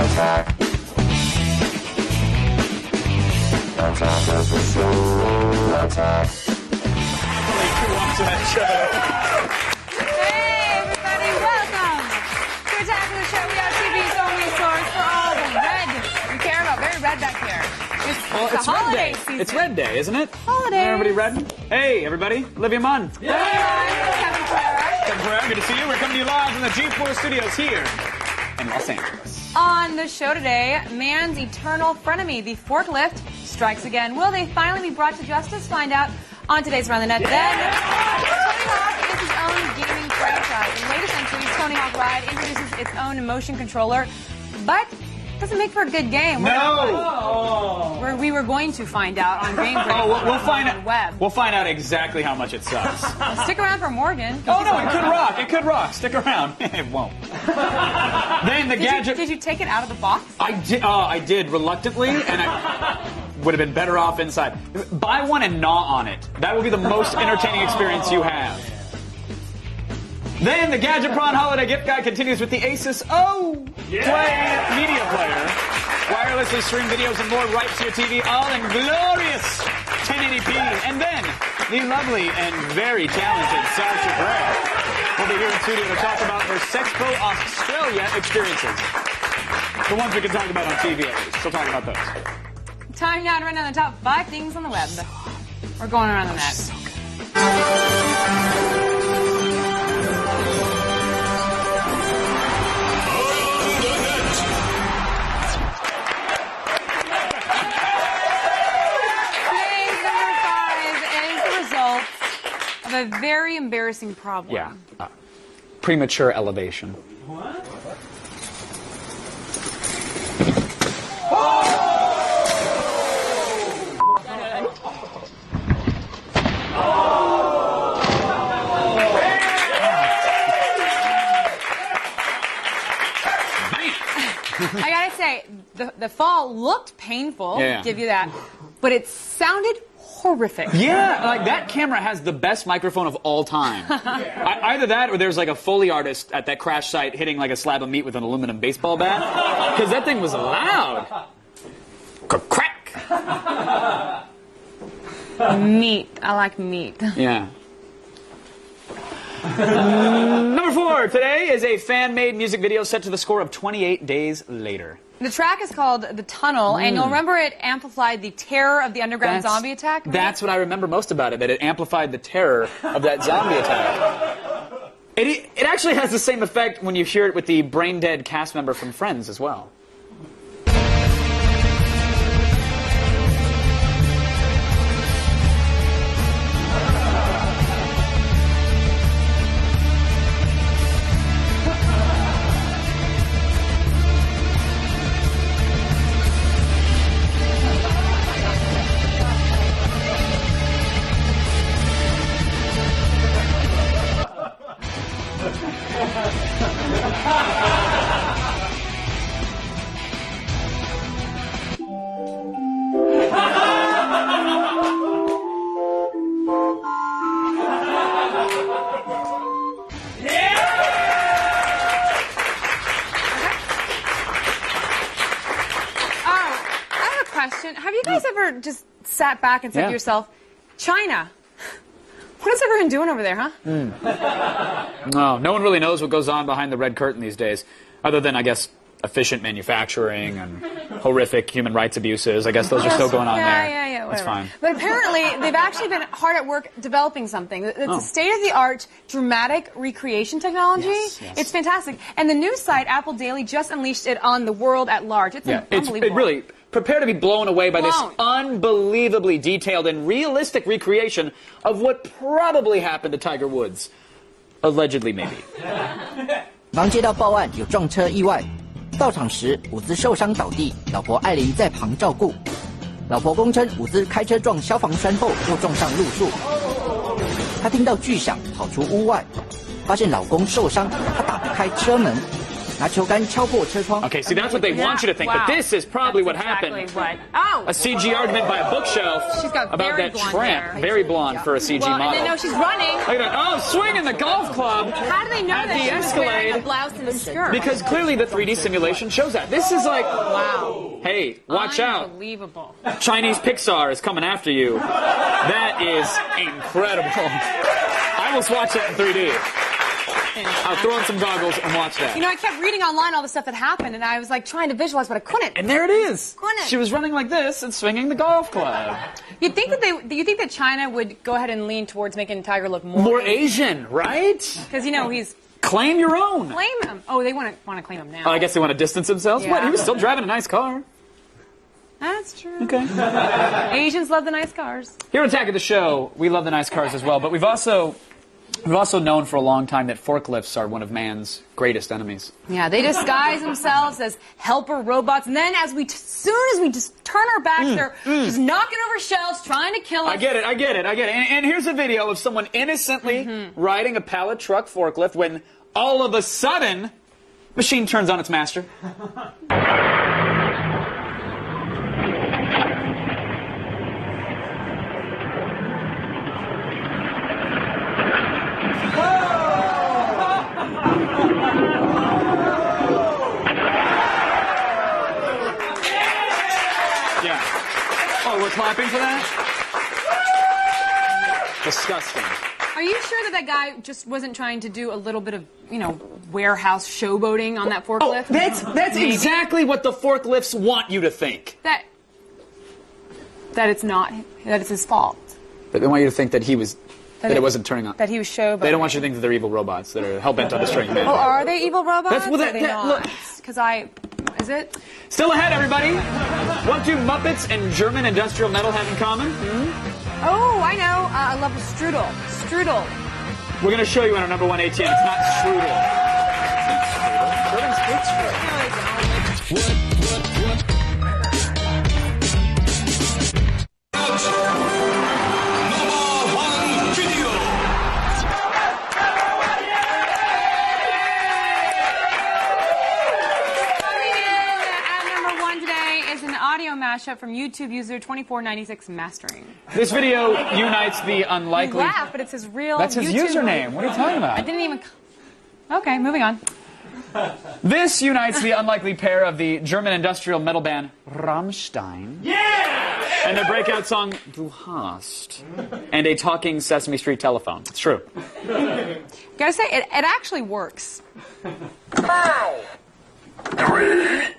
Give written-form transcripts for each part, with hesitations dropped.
Attack of the show. Attack. Hey, everybody, welcome to Attack of the Show. We are TV's only source for all the red we care about. Very red back here. It's holiday Red Day. season. It's Red Day, isn't it? Holidays. Everybody red? Hey, everybody. Olivia Munn. Kevin Clara. Good to see you. We're coming to you live from the G4 studios here in Los Angeles. On the show today, man's eternal frenemy, the forklift, strikes again. Will they finally be brought to justice? Find out on today's Around the Net. Then, Tony Hawk is his own gaming franchise. In the latest entry, Tony Hawk Ride introduces its own motion controller, but doesn't make for a good game. No! We were going to find out on Game Break. We'll find on the web. We'll find out exactly how much it sucks. Stick around for Morgan. Oh no, it could rock. It could rock. Stick around. It won't. Then the gadget. Did you take it out of the box? I did reluctantly, and I would have been better off inside. Buy one and gnaw on it. That will be the most entertaining experience you have. Then the Gadget Prawn Holiday Gift Guide continues with the Asus Play Media Player. Wirelessly stream videos and more right to your TV, all in glorious 1080p. And then the lovely and very talented Sasha Grey will be here in studio to talk about her Sexpo Australia experiences. The ones we can talk about on TV at least. She'll talk about those. Time now to run down the top 5 things on the web. We're going around the net. A very embarrassing problem. Yeah. Premature elevation. What? I gotta say, the fall looked painful, give you that, but it sounded horrific. Yeah, like that camera has the best microphone of all time. Either that or there's like a Foley artist at that crash site hitting like a slab of meat with an aluminum baseball bat. Because that thing was loud. Crack! Meat. I like meat. Yeah. Number 4 today is a fan-made music video set to the score of 28 Days Later. The track is called The Tunnel, and you'll remember it amplified the terror of the underground zombie attack. Right? That's what I remember most about it, that it amplified the terror of that zombie attack. It actually has the same effect when you hear it with the brain-dead cast member from Friends as well. Have you guys ever just sat back and said to yourself, China, what is everyone doing over there, huh? No one really knows what goes on behind the red curtain these days, other than, I guess, efficient manufacturing and horrific human rights abuses. I guess those are still going on there. Yeah, that's fine. But apparently, they've actually been hard at work developing something. It's a state-of-the-art dramatic recreation technology. Yes. It's fantastic. And the news site, Apple Daily, just unleashed it on the world at large. It's unbelievable. It really... Prepare to be blown away by this unbelievably detailed and realistic recreation of what probably happened to Tiger Woods. Allegedly, maybe. 刚接到报案有撞车意外，到场时伍兹受伤倒地，老婆艾琳在旁照顾。老婆供称伍兹开车撞消防栓后又撞上路树。她听到巨响跑出屋外，发现老公受伤，她打不开车门。拿球杆敲破车窗。 Okay, see, that's what they want you to think, but this is probably what happened. Oh! A CG argument by a bookshelf She's got about very that blonde tramp. hair. Very blonde for a CG Well, model. and then no, she's running. Look at that. Oh, swinging the golf club How do they know at that the she was wearing a Escalade. blouse and a skirt? Because clearly the 3D simulation shows that. This is like, Wow. hey, watch out. Unbelievable. Chinese Pixar is coming after you. That is incredible. I almost watched that in 3D. I'll throw on some goggles and watch that. You know, I kept reading online all the stuff that happened, and I was like trying to visualize, but I couldn't. And there it is. Couldn't. She was running like this and swinging the golf club. You'd think that you think that China would go ahead and lean towards making Tiger look More Asian, right? Because you know he's Claim your own. claim him. Oh, they want to claim him now. Oh, I guess they want to distance themselves. Yeah. What? He was still driving a nice car. That's true. Okay. Asians love the nice cars. Here on Attack of the Show, we love the nice cars as well, but we've also known for a long time that forklifts are one of man's greatest enemies. Yeah, they disguise themselves as helper robots, and then as soon as we just turn our backs, they're just knocking over shelves, trying to kill us. I get it. And here's a video of someone innocently riding a pallet truck forklift when all of a sudden, machine turns on its master. Yeah. Oh, we're clapping for that? Disgusting. Are you sure that guy just wasn't trying to do a little bit of, warehouse showboating on that forklift? That's exactly what the forklifts want you to think. That it's his fault. But they want you to think that it wasn't turning on. That he was showboating. They don't want you to think that they're evil robots that are hell-bent on destroying man. Oh, are they evil robots? That's what Or are they not? Because is it? Still ahead, everybody. What do Muppets and German industrial metal have in common? Oh, I know. I love a strudel. Strudel. We're going to show you on our number 1 ATM. It's not strudel. Germans hate strudel. Mashup from YouTube user 2496 Mastering. This video unites the unlikely. You laugh, but it's his real. That's his YouTube username. What are you talking about? I didn't even. Okay, moving on. This unites the unlikely pair of the German industrial metal band Rammstein. Yeah! And their breakout song Du hast. And a talking Sesame Street telephone. It's true. Gotta say, it actually works. 5, 3,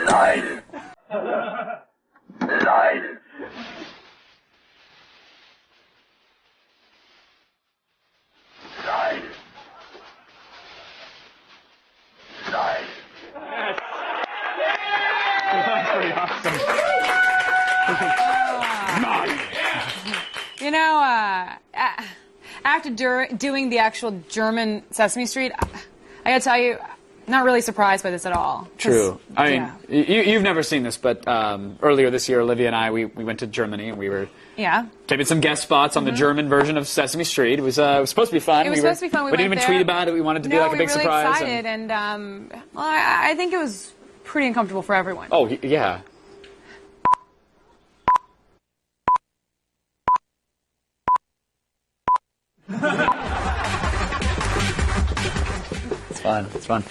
9. 9. 9. 9. That's pretty awesome. After doing the actual German Sesame Street, I gotta tell you, not really surprised by this at all. True. I mean, you've never seen this, but earlier this year, Olivia and I, we went to Germany and we were taping some guest spots on the German version of Sesame Street. It was supposed to be fun. It was supposed to be fun. We didn't even tweet about it. We wanted to be like a big surprise. We were really excited, and I think it was pretty uncomfortable for everyone. Oh, yeah. It's fun.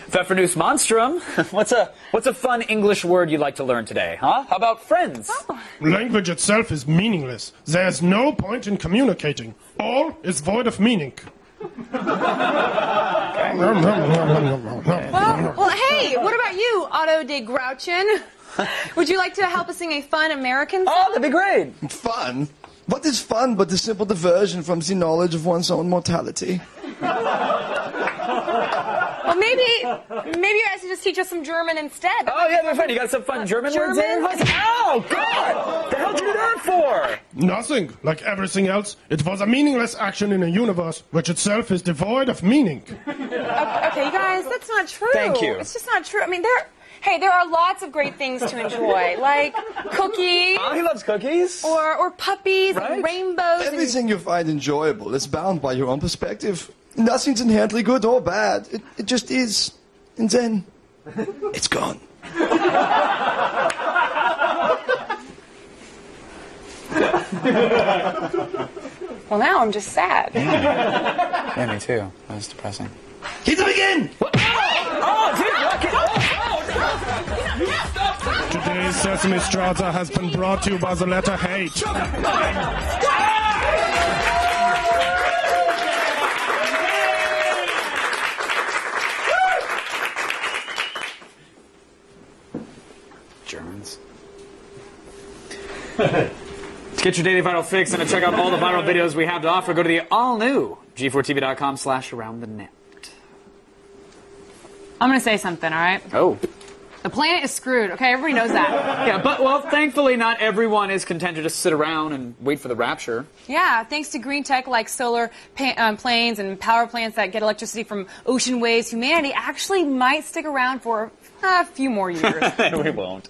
Pfeffernuss Monstrum. What's a fun English word you'd like to learn today, huh? How about friends? Oh. Language itself is meaningless. There's no point in communicating. All is void of meaning. Well, hey, what about you, Otto de Grouchen? Would you like to help us sing a fun American song? Oh, that'd be great. Fun? What is fun but the simple diversion from the knowledge of one's own mortality? Well, maybe you guys should just teach us some German instead. Oh, yeah, that's right. You got some fun German words in? Oh, God! What the hell did you do that for? Nothing. Like everything else, it was a meaningless action in a universe which itself is devoid of meaning. Okay, you guys, that's not true. Thank you. It's just not true. I mean, there are lots of great things to enjoy, like cookies. Oh, he loves cookies. Or puppies and rainbows. Everything you find enjoyable is bound by your own perspective. Nothing's inherently good or bad. It just is. and then it's gone. Well, now I'm just sad. Yeah, me too. That was depressing. Hit them again! Today's Sesame Strata has been brought to you by the letter H. Germans. To get your daily viral fix and to check out all the viral videos we have to offer, go to the all-new g4tv.com/aroundthenet. I'm going to say something, all right? Oh. The planet is screwed, okay? Everybody knows that. Yeah, but, well, thankfully not everyone is content to just sit around and wait for the rapture. Yeah, thanks to green tech like solar planes and power plants that get electricity from ocean waves, humanity actually might stick around for a few more years. We won't.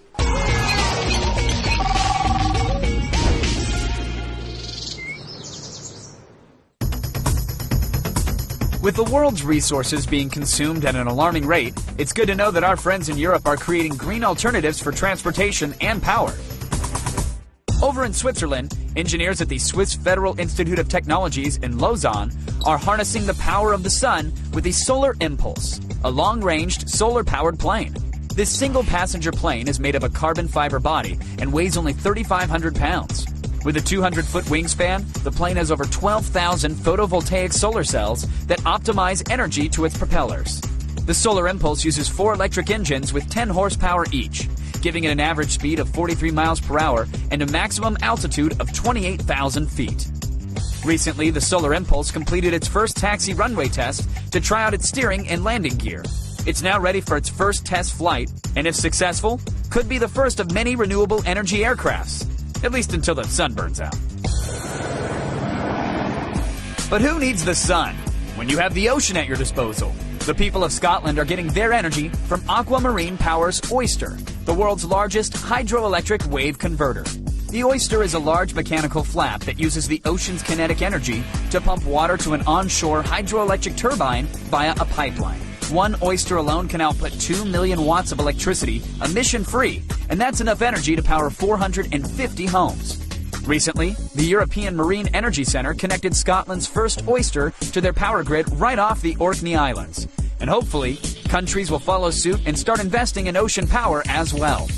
With the world's resources being consumed at an alarming rate, it's good to know that our friends in Europe are creating green alternatives for transportation and power. Over in Switzerland, engineers at the Swiss Federal Institute of Technologies in Lausanne are harnessing the power of the sun with the Solar Impulse, a long-ranged solar-powered plane. This single-passenger plane is made of a carbon fiber body and weighs only 3,500 pounds. With a 200-foot wingspan, the plane has over 12,000 photovoltaic solar cells that optimize energy to its propellers. The Solar Impulse uses 4 electric engines with 10 horsepower each, giving it an average speed of 43 miles per hour and a maximum altitude of 28,000 feet. Recently, the Solar Impulse completed its first taxi runway test to try out its steering and landing gear. It's now ready for its first test flight, and if successful, could be the first of many renewable energy aircrafts. At least until the sun burns out. But who needs the sun when you have the ocean at your disposal? The people of Scotland are getting their energy from Aquamarine Power's Oyster, the world's largest hydroelectric wave converter. The Oyster is a large mechanical flap that uses the ocean's kinetic energy to pump water to an onshore hydroelectric turbine via a pipeline. One Oyster alone can output 2 million watts of electricity, emission-free, and that's enough energy to power 450 homes. Recently, the European Marine Energy Centre connected Scotland's first Oyster to their power grid right off the Orkney Islands. And hopefully, countries will follow suit and start investing in ocean power as well.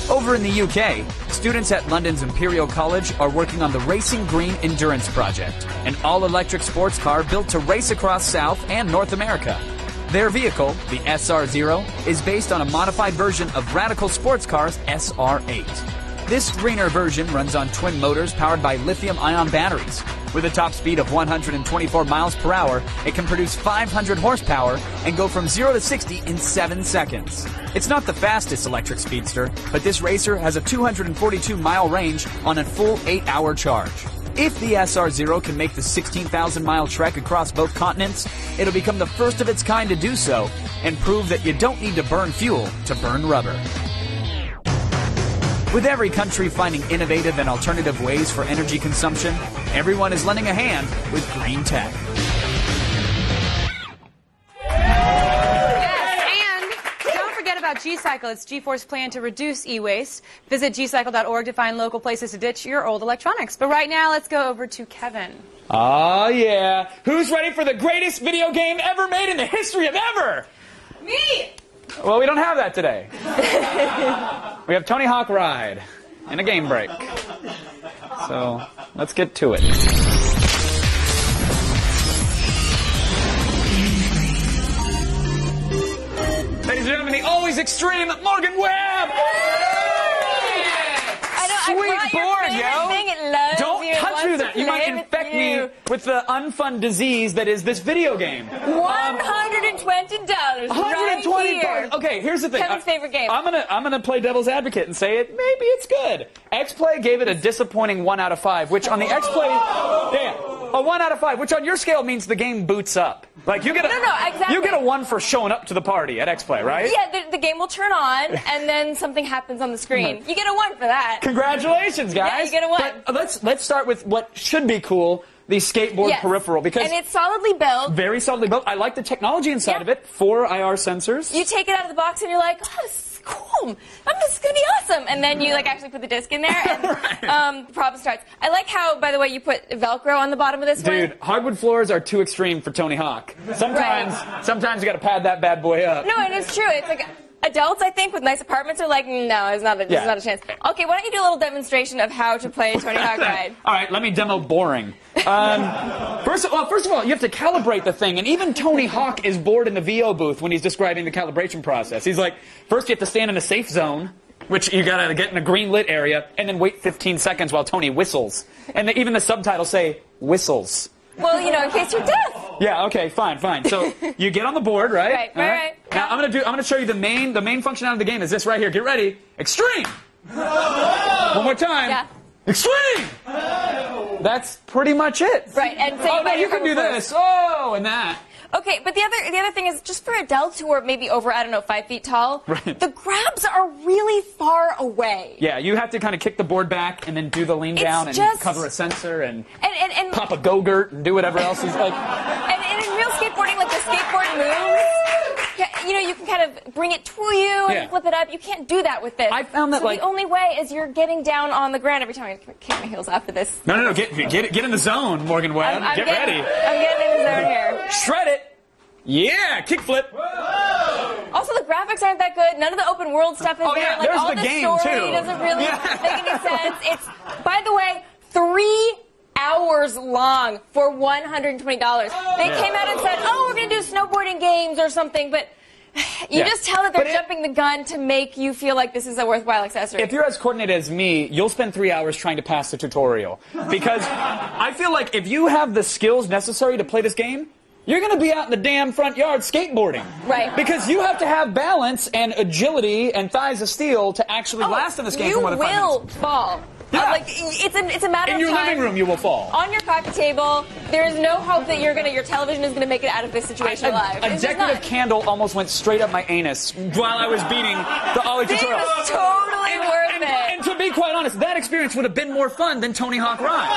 Over in the UK, students at London's Imperial College are working on the Racing Green Endurance Project, an all-electric sports car built to race across South and North America. Their vehicle, the SR0, is based on a modified version of Radical Sports Car's SR8. This greener version runs on twin motors powered by lithium-ion batteries. With a top speed of 124 miles per hour, it can produce 500 horsepower and go from 0 to 60 in 7 seconds. It's not the fastest electric speedster, but this racer has a 242-mile range on a full 8-hour charge. If the SR0 can make the 16,000-mile trek across both continents, it'll become the first of its kind to do so and prove that you don't need to burn fuel to burn rubber. With every country finding innovative and alternative ways for energy consumption, everyone is lending a hand with green tech. About G-Cycle, it's G4's plan to reduce e-waste. Visit gcycle.org to find local places to ditch your old electronics. But right now, let's go over to Kevin. Oh, yeah. Who's ready for the greatest video game ever made in the history of ever? Me! Well, we don't have that today. We have Tony Hawk Ride and a game break. So, let's get to it. Ladies and gentlemen, the always extreme Morgan Webb! Sweet board, yo! Don't touch me with that. You might infect me with the unfun disease that is this video game. $120 $120. Right. Okay, here's the thing. Kevin's favorite game. I'm gonna play devil's advocate and say maybe it's good. XPlay gave it a disappointing 1 out of 5, which on the XPlay, a 1 out of 5, which on your scale means the game boots up. Like you get exactly. You get a 1 for showing up to the party at XPlay, right? Yeah, the game will turn on and then something happens on the screen. You get a 1 for that. Congratulations, guys. Yeah, you get a 1. But let's start with what should be cool. the skateboard Yes. peripheral because And it's solidly built. very solidly built. I like the technology inside of it. 4 IR sensors. You take it out of the box and you're like, oh, this is cool. This is going to be awesome. And then you like actually put the disc in there and the problem starts. I like how, by the way, you put Velcro on the bottom of this one. Dude, hardwood floors are too extreme for Tony Hawk. Sometimes you got to pad that bad boy up. No, and it's true. It's like adults, I think, with nice apartments are like, no, it's not. There's not a chance. Okay, why don't you do a little demonstration of how to play Tony Hawk Ride? All right, let me demo boring. First of all, you have to calibrate the thing, and even Tony Hawk is bored in the VO booth when he's describing the calibration process. He's like, first you have to stand in a safe zone, which you gotta get in a green lit area, and then wait 15 seconds while Tony whistles. And even the subtitles say whistles. Well, in case you're deaf. Yeah. Okay. Fine. So you get on the board, right? Right. Now I'm gonna show you the main functionality of the game is this right here. Get ready. Extreme. One more time. Yeah. Extreme. That's pretty much it. Right. And so you can do this. Oh, and that. Okay, but the other thing is just for adults who are maybe over, 5 feet tall, the grabs are really far away. Yeah, you have to kind of kick the board back and then do the lean down and cover a sensor and pop a go-gurt and do whatever else is like. And in real skateboarding, like the skateboard moves, you can kind of bring it to you and flip it up. You can't do that with this. I found that the only way is you're getting down on the ground every time. I kick my heels off of this. No, get in the zone, Morgan Webb. Get ready. I'm getting in the zone here. Shred it. Yeah, kickflip. Also, the graphics aren't that good. None of the open world stuff is there. Like there's all the the game, story too. doesn't really make any sense. It's, by the way, 3 hours long for $120. They came out and said, "Oh, we're going to do snowboarding games or something," but you just tell that they're jumping the gun to make you feel like this is a worthwhile accessory. If you're as coordinated as me, you'll spend 3 hours trying to pass the tutorial. Because I feel like if you have the skills necessary to play this game, you're going to be out in the damn front yard skateboarding. Right. Because you have to have balance and agility and thighs of steel to actually last in this game for more than 5 minutes. You will fall. Yeah. It's a matter of time. In your living room, you will fall. On your coffee table, there is no hope that your television is gonna make it out of this situation alive. A decorative candle almost went straight up my anus while I was beating the Ollie tutorial. It was totally worth it. And to be quite honest, that experience would have been more fun than Tony Hawk Ride.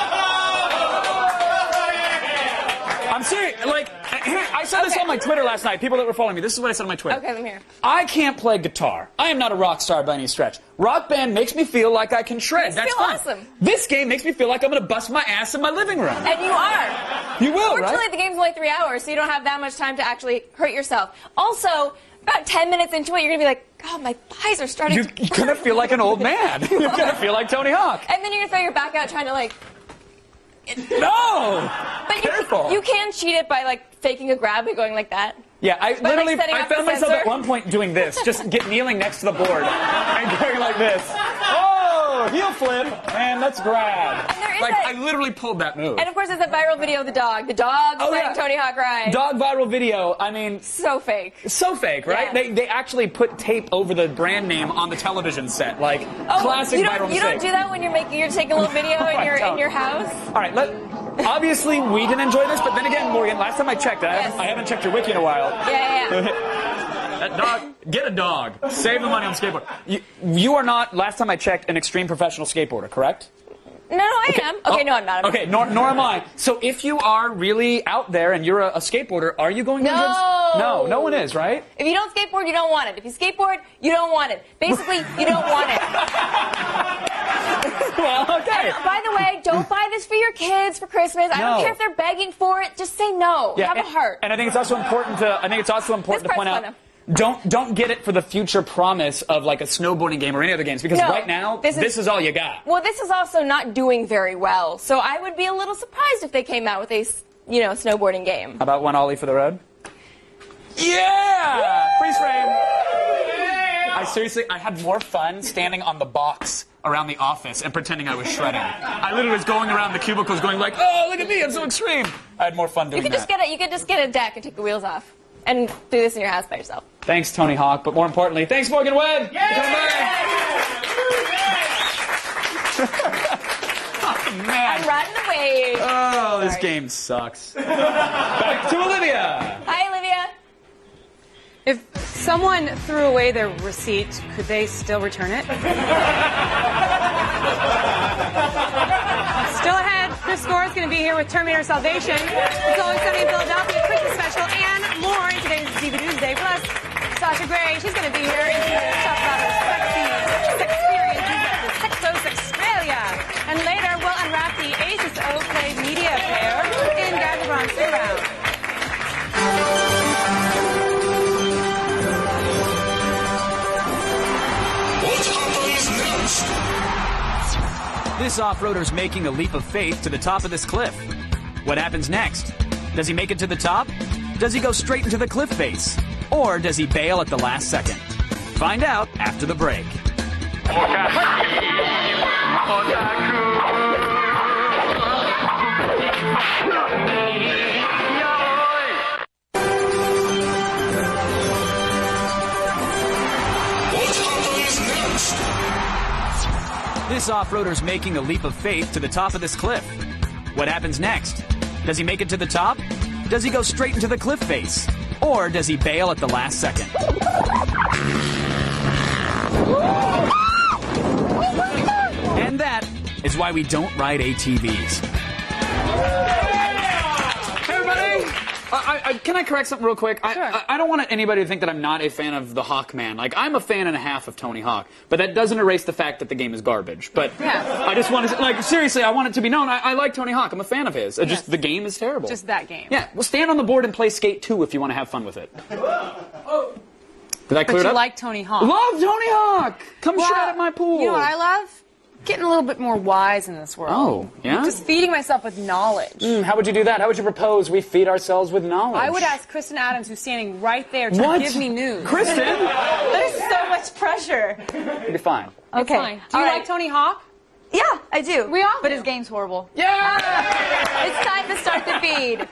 I'm serious. Like, I said this on my Twitter last night. People that were following me, this is what I said on my Twitter. Okay, I'm here. I can't play guitar. I am not a rock star by any stretch. Rock Band makes me feel like I can shred. That's fine. Awesome. This game makes me feel like I'm going to bust my ass in my living room. And you are. You will, Fortunately, right? the game's only 3 hours, so you don't have that much time to actually hurt yourself. Also, about 10 minutes into it, you're going to be like, God, my thighs are starting to You're going to feel like an old man. You're going to feel like Tony Hawk. And then you're going to throw your back out trying to, like... No! But Careful. you can cheat it by, like, faking a grab and going like that. Yeah, I found myself sensor. at one point doing this, just kneeling next to the board and going like this. Oh, heel flip, and let's grab. And there is I literally pulled that move. And of course, there's that viral video of the dog. The dog playing Tony Hawk Ride. Dog viral video. I mean, so fake. So fake, right? Yeah. They actually put tape over the brand name on the television set, like classic viral mistake. You don't do that when you're taking a little video in your house. All right, obviously we didn't enjoy this, but then again, Morgan, last time I checked, I haven't checked your wiki in a while. Yeah. That dog, get a dog. Save the money on skateboard. You are not, last time I checked, an extreme professional skateboarder, correct? No, I am. Okay, no, I'm not. Okay, nor am I. So if you are really out there and you're a skateboarder, are you going to enjoy this? No, no one is, right? If you don't skateboard, you don't want it. If you skateboard, you don't want it. Basically, you don't want it. Well, okay. And by the way, don't buy this for your kids for Christmas. I don't care if they're begging for it. Just say no. Have a heart. And I think it's also important to point out. Don't get it for the future promise of like a snowboarding game or any other games because right now this is all you got. Well, this is also not doing very well, so I would be a little surprised if they came out with a snowboarding game. How about one ollie for the road? Yeah! Freeze frame. I had more fun standing on the box around the office and pretending I was shredding. I literally was going around the cubicles going like, oh, look at me, I'm so extreme. I had more fun doing that. You could just get a deck and take the wheels off and do this in your house by yourself. Thanks, Tony Hawk, but more importantly, thanks, Morgan Webb. Yeah! Oh, man. I'm riding the wave. Oh, this game sucks. Back to Olivia. Hi, Olivia. If someone threw away their receipt, could they still return it? Still ahead. Chris Gore is going to be here with Terminator Salvation. It's Always Sunny in Philadelphia, Christmas special, and more in today's DVD Tuesday. Plus, Sasha Grey, she's going to be here and talk about her sexy experiences at the Sexos Australia. And later, we'll unwrap the Asus O-Play media pair in Gadgetron 3 round. This off-roader's making a leap of faith to the top of this cliff. What happens next? Does he make it to the top? Does he go straight into the cliff face? Or does he bail at the last second? Find out after the break. This off-roader's making a leap of faith to the top of this cliff. What happens next? Does he make it to the top? Does he go straight into the cliff face? Or does he bail at the last second? And that is why we don't ride ATVs. Hey, everybody! Can I correct something real quick? Sure. I don't want anybody to think that I'm not a fan of the Hawkman. Like, I'm a fan and a half of Tony Hawk, but that doesn't erase the fact that the game is garbage. But Yeah. I just want to, like, seriously, I want it to be known. I like Tony Hawk. I'm a fan of his. Yes. Just the game is terrible. Just that game. Yeah, well, stand on the board and play Skate 2 if you want to have fun with it. Did I clear But it you up? like Tony Hawk. Love Tony Hawk! Come Well, shred at my pool. You know what I love? Getting a little bit more wise in this world. Oh, yeah? Just feeding myself with knowledge. How would you do that? How would you propose we feed ourselves with knowledge? I would ask Kristen Adams, who's standing right there, to What? give me news. Kristen? That is so much pressure. You'll be fine. It's fine. Do you All like right. Tony Hawk? Yeah, I do. We all But do. his game's horrible. Yeah! It's time to start the feed.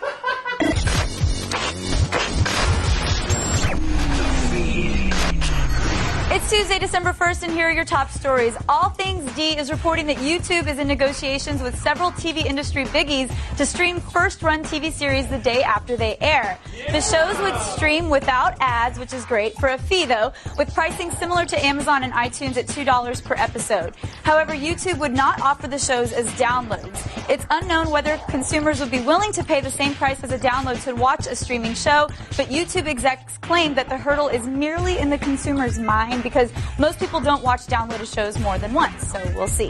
It's Tuesday, December 1st, and here are your top stories. All Things D is reporting that YouTube is in negotiations with several TV industry biggies to stream first-run TV series the day after they air. The shows would stream without ads, which is great, for a fee, though, with pricing similar to Amazon and iTunes at $2 per episode. However, YouTube would not offer the shows as downloads. It's unknown whether consumers would be willing to pay the same price as a download to watch a streaming show, but YouTube execs claim that the hurdle is merely in the consumer's mind because most people don't watch downloaded shows more than once, so we'll see.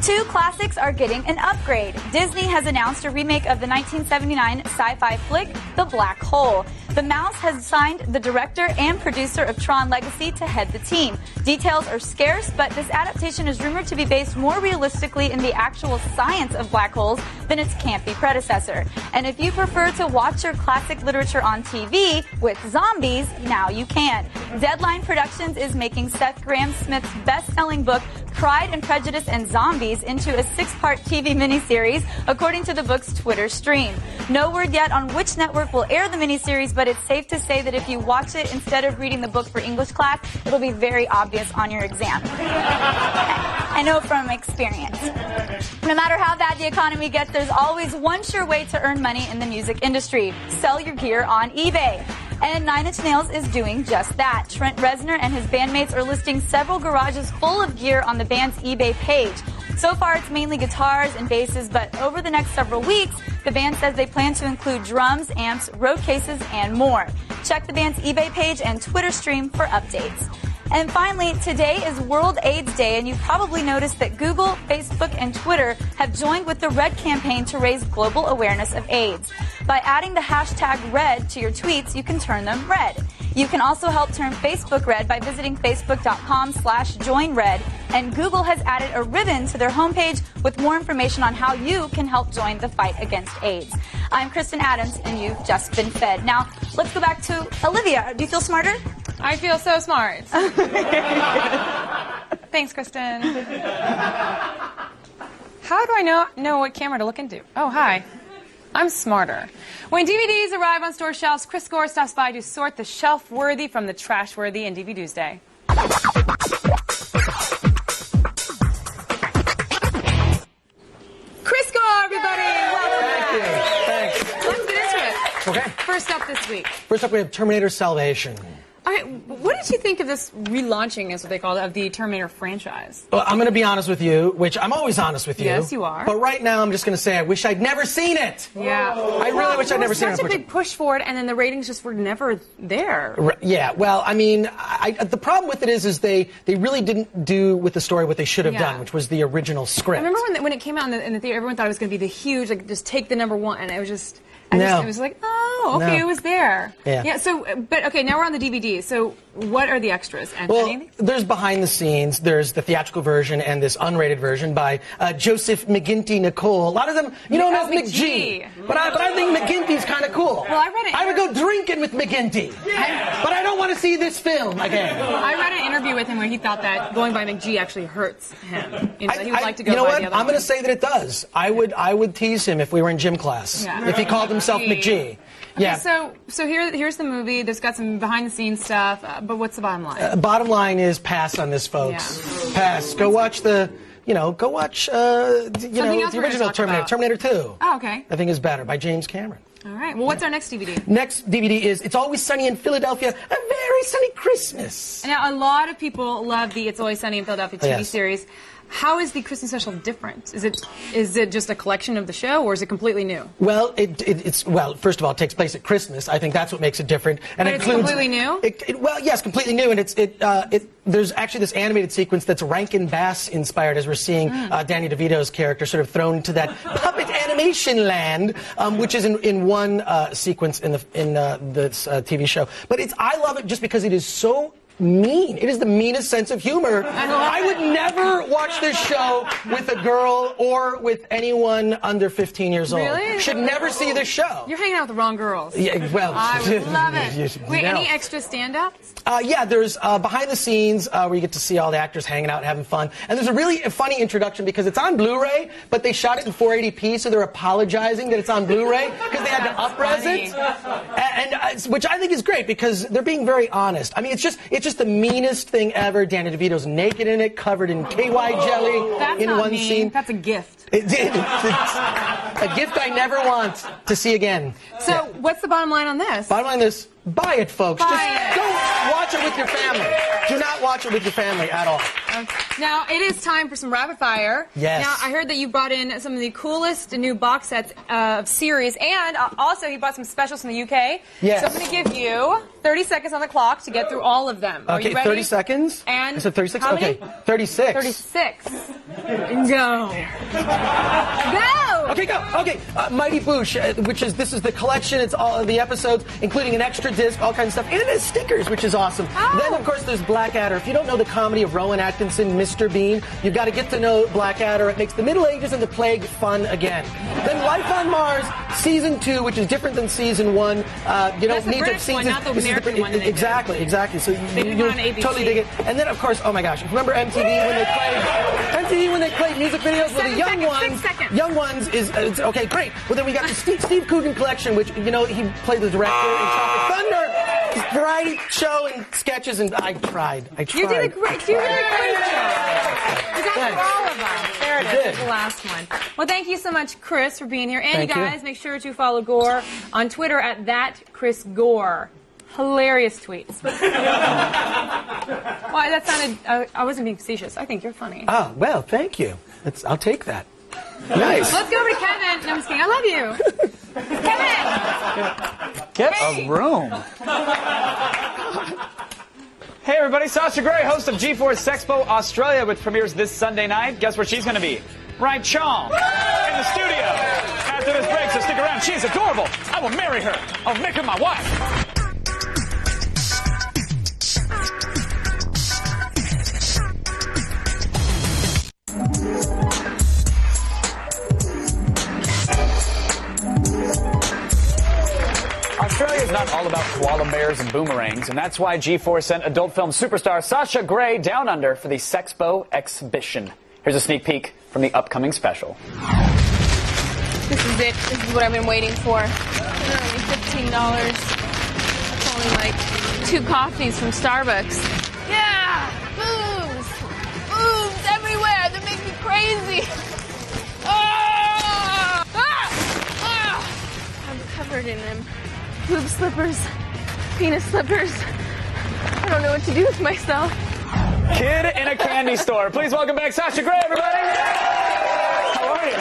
Two classics are getting an upgrade. Disney has announced a remake of the 1979 sci-fi flick, The Black Hole. The Mouse has signed the director and producer of Tron Legacy to head the team. Details are scarce, but this adaptation is rumored to be based more realistically in the actual science of black holes than its campy predecessor. And if you prefer to watch your classic literature on TV with zombies, now you can. Deadline Productions is making Seth Grahame-Smith's best-selling book, Pride and Prejudice and Zombies, into a 6-part TV miniseries, according to the book's Twitter stream. No word yet on which network will air the miniseries, but it's safe to say that if you watch it instead of reading the book for English class, it'll be very obvious on your exam. I know from experience. No matter how bad the economy gets, there's always one sure way to earn money in the music industry. Sell your gear on eBay. And Nine Inch Nails is doing just that. Trent Reznor and his bandmates are listing several garages full of gear on the band's eBay page. So far, it's mainly guitars and basses, but over the next several weeks, the band says they plan to include drums, amps, road cases, and more. Check the band's eBay page and Twitter stream for updates. And finally, today is World AIDS Day, and you've probably noticed that Google, Facebook, and Twitter have joined with the RED campaign to raise global awareness of AIDS. By adding the hashtag RED to your tweets, you can turn them red. You can also help turn Facebook red by visiting facebook.com/joinred, and Google has added a ribbon to their homepage with more information on how you can help join the fight against AIDS. I'm Kristen Adams, and you've just been fed. Now, let's go back to Olivia. Do you feel smarter? I feel so smart. Thanks, Kristen. How do I know what camera to look into? Oh, hi. I'm smarter. When DVDs arrive on store shelves, Chris Gore stops by to sort the shelf-worthy from the trash-worthy in DVD Tuesday. Chris Gore, everybody! Welcome back. Thanks. Let's get into it. Okay. First up this week. First up, we have Terminator Salvation. All right, what did you think of this relaunching, is what they call it, of the Terminator franchise? Well, I'm going to be honest with you, which I'm always honest with you. Yes, you are. But right now, I'm just going to say I wish I'd never seen it. Yeah. I really wish I'd never seen it. Such a big push for it, and then the ratings just were never there. Yeah, well, I mean, the problem with it is they really didn't do with the story what they should have done, which was the original script. I remember when it came out in the theater, everyone thought it was going to be the huge, like, just take the #1, and it was just... it was like, oh, okay, it was there. Yeah. So, but okay, now we're on the DVD. So, what are the extras? Well, there's behind the scenes. There's the theatrical version and this unrated version by Joseph McGinty Nicole. A lot of them, you know him as McG. But I think McGinty's kind of cool. Well, I read it. I would go drinking with McGinty. But I don't want to see this film again. I read an interview with him where he thought that going by McG actually hurts him. You know, he would like to go by the other I'm going to say that it does. I would tease him if we were in gym class. Yeah. If he called himself McG. Yeah. Okay, so here's the movie. There's got some behind the scenes stuff, but what's the bottom line? Bottom line is pass on this, folks. Yeah. Pass. Go watch the original Terminator, Terminator 2. Oh, okay. I think is better by James Cameron. All right. Well, what's our next DVD? Next DVD is It's Always Sunny in Philadelphia, A Very Sunny Christmas. Now, a lot of people love the It's Always Sunny in Philadelphia TV series. How is the Christmas special different? Is it just a collection of the show, or is it completely new? Well, it's first of all, it takes place at Christmas. I think that's what makes it different. And but it it's includes, completely new? Well, yes, completely new. And there's actually this animated sequence that's Rankin Bass inspired, as we're seeing Danny DeVito's character sort of thrown into that puppet animation land, which is in one sequence in this TV show. But I love it just because it is so mean. It is the meanest sense of humor. I would never watch this show with a girl or with anyone under 15 years old. Really? Should never see this show. You're hanging out with the wrong girls. Yeah, well, I would love it. Wait, any extra stand-ups? Yeah, there's behind the scenes where you get to see all the actors hanging out, having fun. And there's a really funny introduction because it's on Blu-ray, but they shot it in 480p, so they're apologizing that it's on Blu-ray because they had to up-res it. And which I think is great because they're being very honest. I mean, it's just the meanest thing ever. Danny DeVito's naked in it, covered in KY jelly. That's in not one mean. scene. That's a gift. It's a gift I never want to see again. So, what's the bottom line on this? Bottom line is, buy it, folks. Buy Don't watch it with your family. Do not watch it with your family at all. Now, it is time for some rapid fire. Yes. Now, I heard that you brought in some of the coolest new box sets of series, and also he brought some specials from the UK. Yes. So I'm going to give you 30 seconds on the clock to get through all of them. Are Okay, you ready? 30 seconds? And I said 36? how many? Okay, 36. 36. Go. Go! Okay, go. Okay, Mighty Boosh, this is the collection. It's all of the episodes, including an extra disc, all kinds of stuff. And it has stickers, which is awesome. Oh. Then, of course, there's Blackadder. If you don't know the comedy of Rowan Atkinson, Mr. Bean, you've got to get to know Blackadder. It makes the Middle Ages and the Plague fun again. Then Life on Mars, Season 2, which is different than Season 1. You don't That's the need British to one, not the American one that they did. Exactly. So They did you one on ABC. totally dig it. And then, of course, oh my gosh, remember MTV when they played music videos with the young ones? 6 seconds. Young Ones is okay, great. Well, then we got the Steve Coogan collection, which he played the director in Tropic Thunder, variety show and sketches, and I tried. You did a great job. You got Thanks. through all of them. There it is. did. There's the last one. Well, thank you so much, Chris, for being here. And Thank you you. guys, make sure to follow Gore on Twitter at @ThatChrisGore. Hilarious tweets. Well, that sounded. I wasn't being facetious. I think you're funny. Oh, well, thank you. I'll take that. Nice. Let's go over to Kevin. No, I'm just kidding. I love you. Kevin! Get a room. Hey everybody, Sasha Grey, host of G4 Sexpo Australia, which premieres this Sunday night. Guess where she's going to be? Right, Chong, in the studio. After this break, so stick around. She's adorable. I will marry her. I'll make her my wife. Australia is not all about koala bears and boomerangs, and that's why G4 sent adult film superstar Sasha Grey down under for the Sexpo exhibition. Here's a sneak peek from the upcoming special. This is it. This is what I've been waiting for. Only $15. It's only like 2 coffees from Starbucks. Yeah! Boobs! Boobs everywhere! They make me crazy! Ah! Ah! Ah! I'm covered in them. Boob slippers. Penis slippers. I don't know what to do with myself. Kid in a candy store. Please welcome back Sasha Grey, everybody. How are you?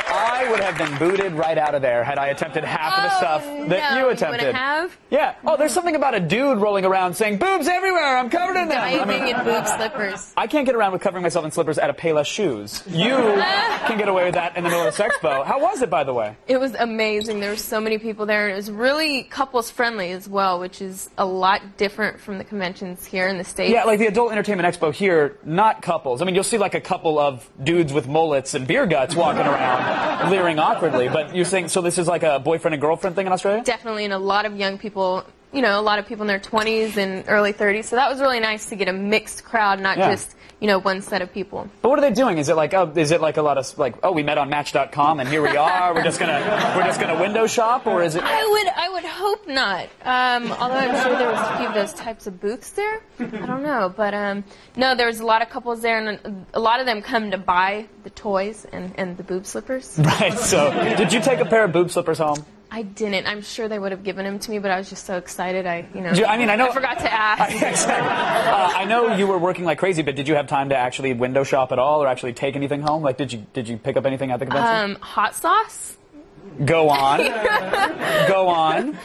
I would have been booted right out of there had I attempted half of the stuff that you attempted. You have? Yeah. Oh, there's something about a dude rolling around saying, boobs everywhere, I'm covered in them. Diving in boob slippers. I can't get around with covering myself in slippers at a Payless Shoes. You can get away with that in the middle of the Sexpo. How was it, by the way? It was amazing. There were so many people there, and it was really couples friendly as well, which is a lot different from the conventions here in the States. Yeah, like the Adult Entertainment Expo here, not couples. I mean, you'll see like a couple of dudes with mullets and beer guts walking around, leering awkwardly. But you're saying, so this is like a boyfriend and girlfriend thing in Australia? Definitely, and a lot of young people, you know, a lot of people in their 20s and early 30s. So that was really nice to get a mixed crowd, not just, you know, one set of people. But what are they doing? Is it like, oh, is it like a lot of like, oh, we met on Match.com and here we are. We're just gonna window shop, or is it? I would hope not. Although I'm sure there was a few of those types of booths there. I don't know, but no, there was a lot of couples there, and a lot of them come to buy the toys and the boob slippers. Right. So, did you take a pair of boob slippers home? I didn't. I'm sure they would have given them to me, but I was just so excited. I know. I forgot to ask. I know you were working like crazy, but did you have time to actually window shop at all, or actually take anything home? Like, did you pick up anything at the convention? Hot sauce. Go on. Go on.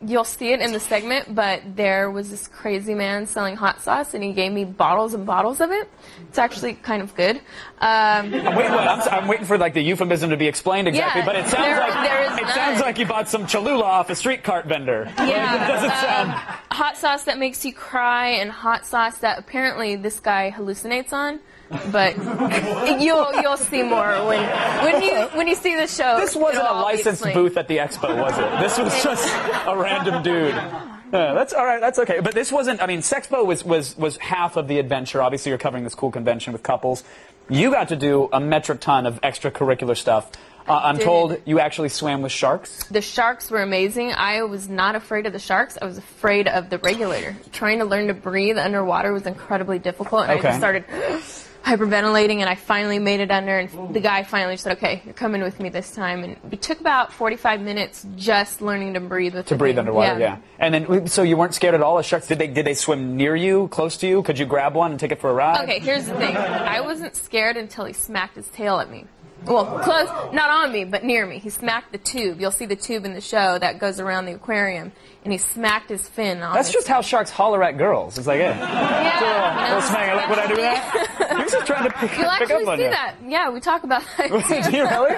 You'll see it in the segment, but there was this crazy man selling hot sauce, and he gave me bottles and bottles of it. It's actually kind of good. I'm waiting for like the euphemism to be explained exactly, but it sounds like you bought some Cholula off a street cart vendor. Yeah. It doesn't sound. Hot sauce that makes you cry, and hot sauce that apparently this guy hallucinates on. But you'll see more when you see the show. This wasn't a licensed booth at the expo, was it? This was just a random dude. Yeah, that's all right. That's okay. But this wasn't. I mean, Sexpo was half of the adventure. Obviously, you're covering this cool convention with couples. You got to do a metric ton of extracurricular stuff. I'm told you actually swam with sharks. The sharks were amazing. I was not afraid of the sharks. I was afraid of the regulator. Trying to learn to breathe underwater was incredibly difficult, and I just started hyperventilating, and I finally made it under, and the guy finally said, okay, you're coming with me this time. And it took about 45 minutes just learning to breathe with underwater, yeah. And then, so you weren't scared at all of sharks? Did they swim near you, close to you? Could you grab one and take it for a ride? Okay, here's the thing. I wasn't scared until he smacked his tail at me. Well, close, not on me, but near me. He smacked the tube. You'll see the tube in the show that goes around the aquarium, and he smacked his fin on. That's just how sharks holler at girls. It's like, hey, little smack. Like, would I do that? You're just trying to pick up on you. You'll actually see that. Yeah, we talk about that. Do you really?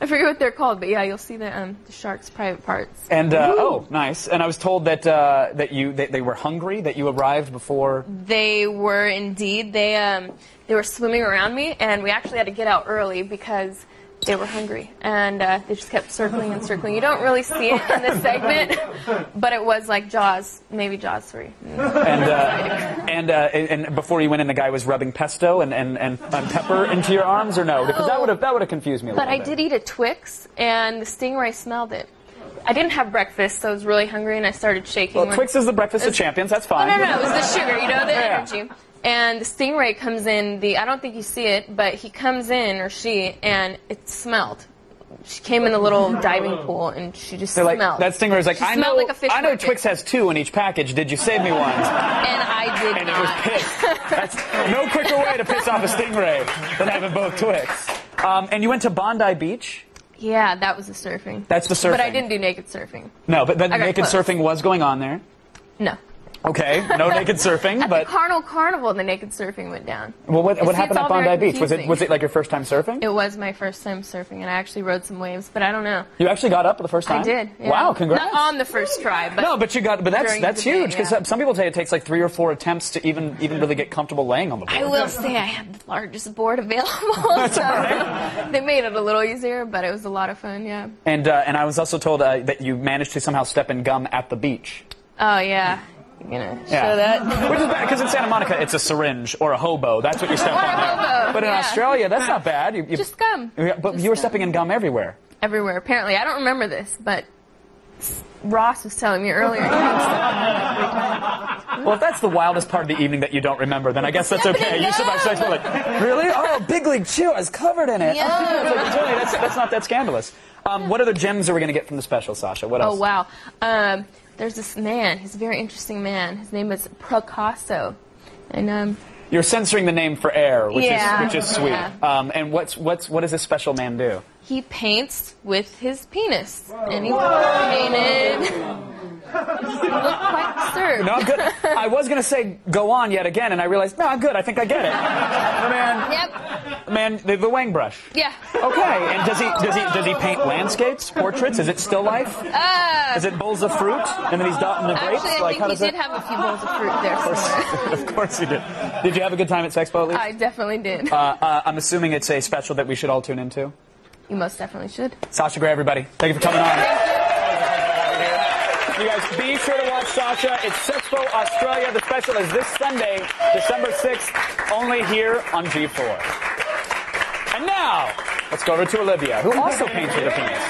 I forget what they're called, but yeah, you'll see the shark's private parts. And oh, nice. And I was told that they were hungry. That you arrived before. They were indeed. They were swimming around me, and we actually had to get out early because they were hungry, and they just kept circling and circling. You don't really see it in this segment, but it was like Jaws, maybe Jaws 3. And before you went in, the guy was rubbing pesto and pepper into your arms, or no? Because that would have confused me a little bit. But I did eat a Twix, and the stingray smelled it. I didn't have breakfast, so I was really hungry, and I started shaking. Well, Twix is the breakfast of champions. That's fine. Oh, no, it was the sugar, the energy. And the stingray comes in, I don't think you see it, but he comes in, or she, and it smelled. She came in a little diving pool, and she just smelled. That stingray is like, I know market. Twix has 2 in each package. Did you save me one? And I did and not. And it was pissed. That's no quicker way to piss off a stingray than having both Twix. And you went to Bondi Beach? Yeah, that was the surfing. That's the surfing. But I didn't do naked surfing. No, but naked surfing was going on there? No. Okay, no naked surfing, At but the Carnival, the naked surfing went down. Well, what happened at Bondi Beach? Was it like your first time surfing? It was my first time surfing, and I actually rode some waves, but I don't know. You actually got up for the first time? I did. Yeah. Wow, congrats! Not on the first try, but no, but you got. But that's huge because some people say it takes like 3 or 4 attempts to even really get comfortable laying on the board. I will say I had the largest board available, so they made it a little easier, but it was a lot of fun. Yeah. And I was also told that you managed to somehow step in gum at the beach. Oh yeah. Show that? Which is bad, because in Santa Monica, it's a syringe or a hobo. That's what you step on. But in Australia, that's not bad. Just gum. But you were stepping in gum everywhere. Everywhere, apparently. I don't remember this, but Ross was telling me earlier. Well, if that's the wildest part of the evening that you don't remember, then I guess that's okay. You survived Sexpo, like, really? Oh, Big League Chew, I was covered in it. Yeah. Oh, it's really, that's not that scandalous. What other gems are we going to get from the special, Sasha? What else? Oh, wow. There's this man. He's a very interesting man. His name is Picasso. And, You're censoring the name for air, which is sweet. Yeah. And what does this special man do? he paints with his penis. And he painted... You look quite disturbed. No, I'm good. I was going to say go on yet again, and I realized, no, I'm good. I think I get it. The Wang brush. Yeah. Okay. And does he paint landscapes, portraits? Is it still life? Is it bowls of fruit? And then he's dotting the grapes? Actually, I think he did have a few bowls of fruit there somewhere. Of course he did. Did you have a good time at Sexpo at least? I definitely did. I'm assuming it's a special that we should all tune into. You most definitely should. Sasha Grey, everybody. Thank you for coming on. You guys, be sure to watch Sasha. It's Sexpo Australia. The special is this Sunday, December 6th, only here on G4. And now, let's go over to Olivia, who also paints with a penis.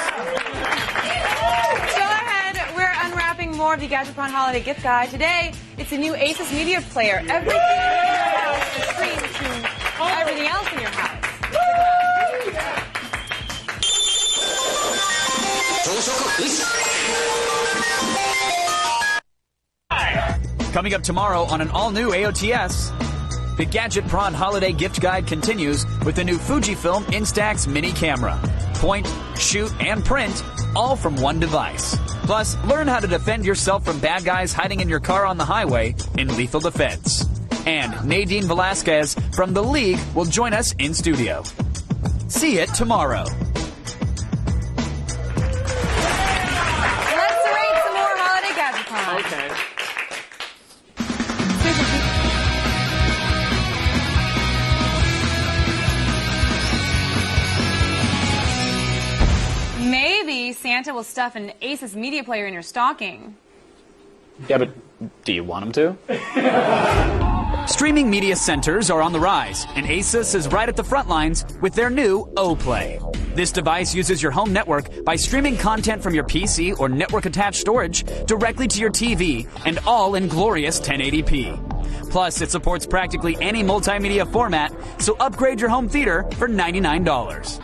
Go ahead. We're unwrapping more of the Gadgetron Holiday Gift Guide. Today, it's a new Asus Media Player. Everything in your house is streamed to everything else in your house. Coming up tomorrow on an all-new AOTS, the Gadget Prawn Holiday Gift Guide continues with the new Fujifilm Instax mini camera. Point, shoot, and print, all from one device. Plus, learn how to defend yourself from bad guys hiding in your car on the highway in Lethal Defense. And Nadine Velasquez from The League will join us in studio. See it tomorrow. Let's rate some more Holiday Gadgetron. Okay. Maybe Santa will stuff an Asus Media Player in your stocking. Yeah, but do you want him to? Streaming media centers are on the rise, and Asus is right at the front lines with their new O-Play. This device uses your home network by streaming content from your PC or network-attached storage directly to your TV, and all in glorious 1080p. Plus, it supports practically any multimedia format, so upgrade your home theater for $99.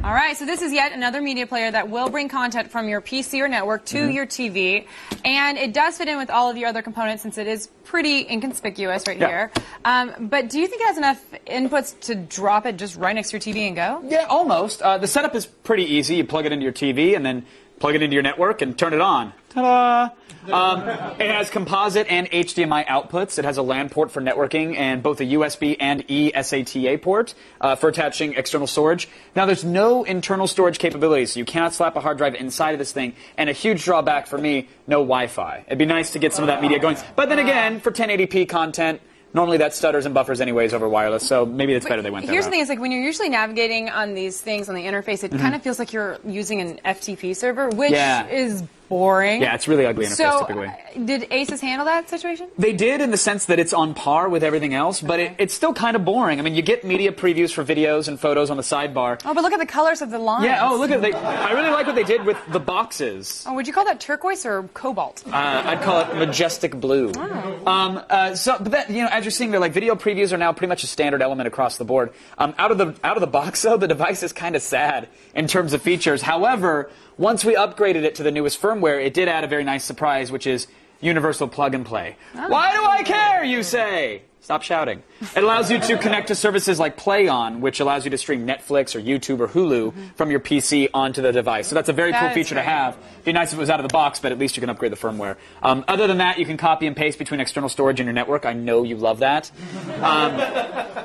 All right, so this is yet another media player that will bring content from your PC or network to your TV, and it does fit in with all of your other components since it is pretty inconspicuous right here. But do you think it has enough inputs to drop it just right next to your TV and go? Yeah, almost. The setup is pretty easy. You plug it into your TV and then plug it into your network and turn it on. Ta-da! It has composite and HDMI outputs. It has a LAN port for networking and both a USB and eSATA port for attaching external storage. Now, there's no internal storage capabilities, so you cannot slap a hard drive inside of this thing. And a huge drawback for me, no Wi-Fi. It'd be nice to get some of that media going. But then again, for 1080p content, normally that stutters and buffers anyways over wireless, so maybe it's better they went there. Here's the thing, it's like when you're usually navigating on these things on the interface, it kind of feels like you're using an FTP server, which is boring. Yeah, it's really ugly interface typically. Did Asus handle that situation? They did in the sense that it's on par with everything else, but it's still kind of boring. I mean, you get media previews for videos and photos on the sidebar. Oh, but look at the colors of the lines. Yeah, look at it. I really like what they did with the boxes. Oh, would you call that turquoise or cobalt? I'd call it majestic blue. Oh. But that, as you're seeing there, like video previews are now pretty much a standard element across the board. Out of the box though, the device is kind of sad in terms of features. However, once we upgraded it to the newest firmware, it did add a very nice surprise, which is universal plug and play. Oh. Why do I care, you say? Stop shouting. It allows you to connect to services like PlayOn, which allows you to stream Netflix or YouTube or Hulu from your PC onto the device. So that's a very cool feature to have. It'd be nice if it was out of the box, but at least you can upgrade the firmware. Other than that, you can copy and paste between external storage and your network. I know you love that.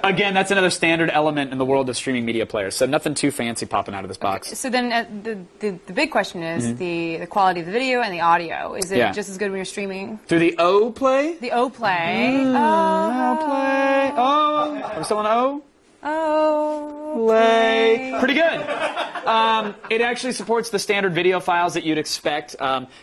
Again, that's another standard element in the world of streaming media players. So nothing too fancy popping out of this box. Okay. So then the big question is the quality of the video and the audio. Is it just as good when you're streaming? Through the O-Play? The O-Play. O-Play. Oh, are we still on O? O-Play. Pretty good. It actually supports the standard video files that you'd expect.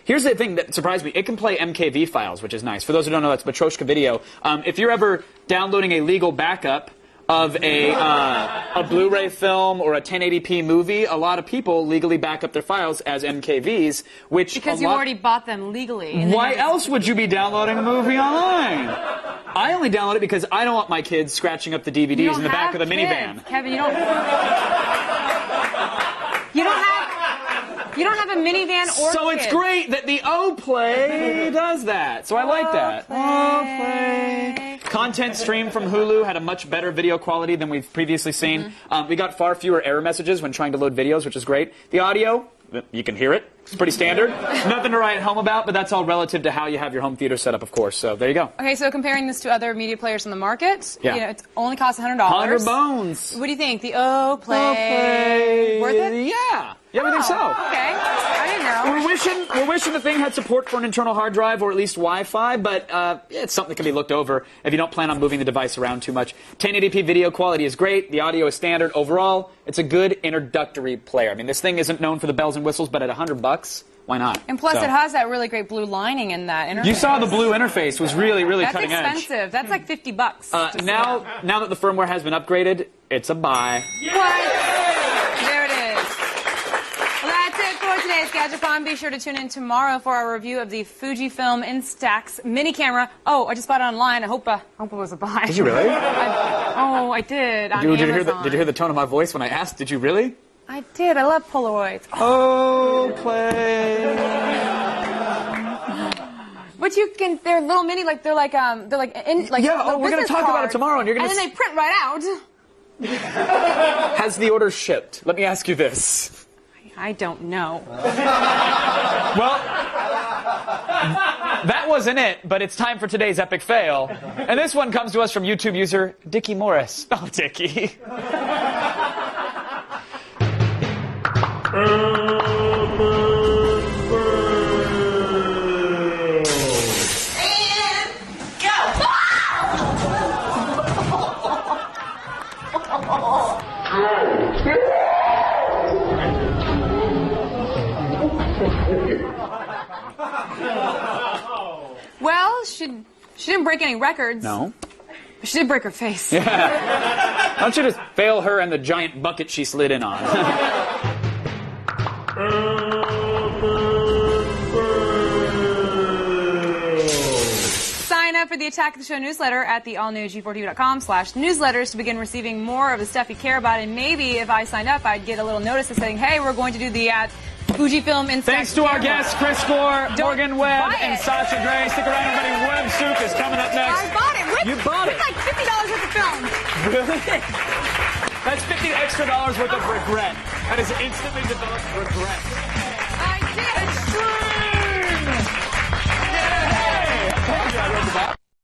Here's the thing that surprised me. It can play MKV files, which is nice. For those who don't know, that's Matryoshka video. If you're ever downloading a legal backup of a Blu-ray film or a 1080p movie, a lot of people legally back up their files as MKVs, which because you already bought them legally. Why else would you be downloading a movie online? I only download it because I don't want my kids scratching up the DVDs in the back of the minivan. Kevin, you don't have a minivan or So it's great that the O-Play does that. So I like that. O-Play. Content stream from Hulu had a much better video quality than we've previously seen. We got far fewer error messages when trying to load videos, which is great. The audio, you can hear it. It's pretty standard. Nothing to write home about, but that's all relative to how you have your home theater set up, of course. So there you go. Okay, so comparing this to other media players on the market, yeah. You know, it only costs $100. 100 bones. What do you think? The O-Play. Worth it? Yeah. Yeah, we think so. Okay. I didn't know. We're wishing the thing had support for an internal hard drive or at least Wi-Fi, but it's something that can be looked over if you don't plan on moving the device around too much. 1080p video quality is great. The audio is standard. Overall, it's a good introductory player. I mean, this thing isn't known for the bells and whistles, but at $100, why not? And plus, it has that really great blue lining in that interface. You saw the blue interface was really, really cutting edge. That's expensive. That's like $50. Now that the firmware has been upgraded, it's a buy. What? There it is. Well, that's it for today's GadgetCon. Be sure to tune in tomorrow for our review of the Fujifilm Instax mini camera. Oh, I just bought it online. I hope it was a buy. Did you really? I did. On Did you Amazon. hear the tone of my voice when I asked? Did you really? I did. I love Polaroids. Oh, play. But they're little mini, like they're like yeah. Oh, we're gonna talk about it tomorrow, and you're gonna. And then they print right out. Has the order shipped? Let me ask you this. I don't know. Well, that wasn't it, but it's time for today's epic fail. And this one comes to us from YouTube user Dickie Morris. Oh, Dickie. Well, she didn't break any records. No. But she did break her face. Yeah. Why don't you just fail her and the giant bucket she slid in on? Sign up for the Attack of the Show newsletter at the allnewg4tv.com/newsletters to begin receiving more of the stuff you care about. And maybe if I signed up, I'd get a little notice saying, hey, we're going to do the Fujifilm Instax Thanks to our guests, Chris Gore, Morgan Webb, and Sasha Grey. Stick around, everybody. Web Soup is coming up next. I bought it. You bought it. It's like $50 worth of film. Really? That's $50 extra worth of regret. That is instantly developed regret.